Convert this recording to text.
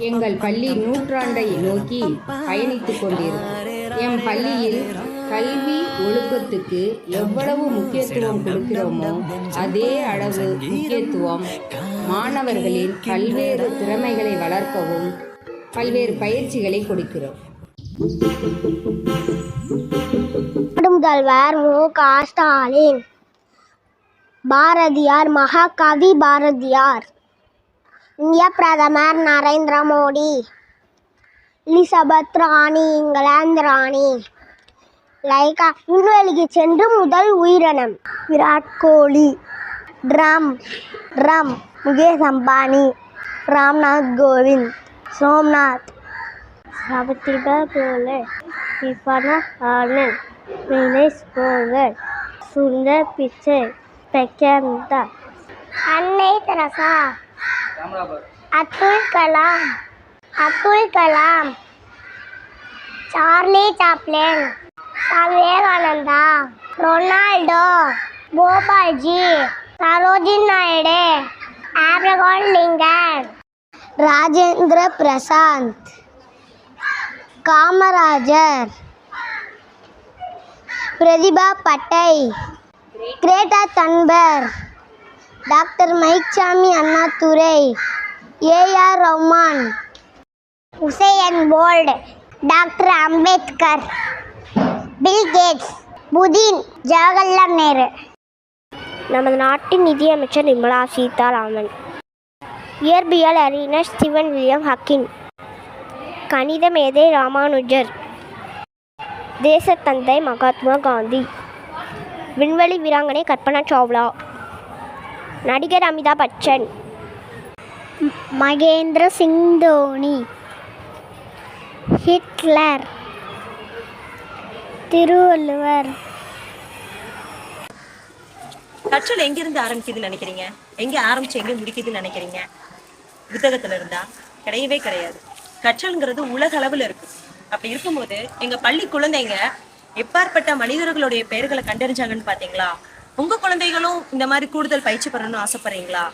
எங்கள் பள்ளி நூற்றாண்டை நோக்கி பயணித்துக் கொண்டிருக்கும். எம் பள்ளியில் கல்வி ஒழுக்கத்துக்கு எவ்வளவு முக்கியத்துவம் கொடுக்கிறோமோ அதே அளவு முக்கியத்துவம் மாணவர்களின் பல்வேறு திறமைகளை வளர்க்கவும் பல்வேறு பயிற்சிகளை கொடுக்கிறோம். முதல்வர் மு.க. ஸ்டாலின், பாரதியார், மகாகவி பாரதியார், இந்திய பிரதமர் நரேந்திர மோடி, எலிசபெத் ராணி, இங்கிலாந்து ராணி, லைகா விண்வெளிக்கு சென்று முதல் உயிரினம், விராட் கோலி, ட்ரம் முகேஷ் அம்பானி, ராம்நாத் கோவிந்த், சோம்நாத், சாவித்ரிபாய் பூலே, இர்ஃபான் ஆனந்த், வினேஷ் போகல், சுந்தர் பிச்சை, பிரக்யானந்தா, அன்னை Teresa, Abdul Kalam, Charlie Chaplin, Vivekananda, Ronaldo, போபால்ஜி, Sarojini Naidu, Abraham Lincoln, Rajendra Prasad, Kamarajar, Pratibha Patel, Greta Thunberg, doctor Mylswamy Annadurai, A R. Rahman, Usain Bolt, doctor Ambedkar, Bill Gates, Putin, Jawaharlal Nehru. நமது நாட்டின் நிதியமைச்சர் நிர்மலா சீதாராமன், இயற்பியல் அறிஞர் ஸ்டீவன் வில்லியம் ஹாக்கிங், கணித மேதை ராமானுஜர், தேசத்தந்தை மகாத்மா காந்தி, விண்வெளி வீராங்கனை கல்பனா சாவ்லா, நடிகர் அமிதாப் பச்சன், மகேந்திர சிங் தோனி, ஹிட்லர், திருவள்ளுவர். கற்றல் எங்கிருந்து ஆரம்பிக்குதுன்னு நினைக்கிறீங்க? எங்க ஆரம்பிச்சு எங்க முடிக்குதுன்னு நினைக்கிறீங்க? புத்தகத்துல இருந்தா? கிடையவே கிடையாது. கற்றல்ங்கிறது உலக அளவுல இருக்கு. அப்படி இருக்கும்போது எங்க பள்ளி குழந்தைங்க எப்பாற்பட்ட மனிதர்களுடைய பெயர்களை கண்டறிஞ்சாங்கன்னு பாத்தீங்களா? உங்க குழந்தைகளும் இந்த மாதிரி கூடுதல் பயிற்சி பெறணும்னு ஆசைப்படுறீங்களா?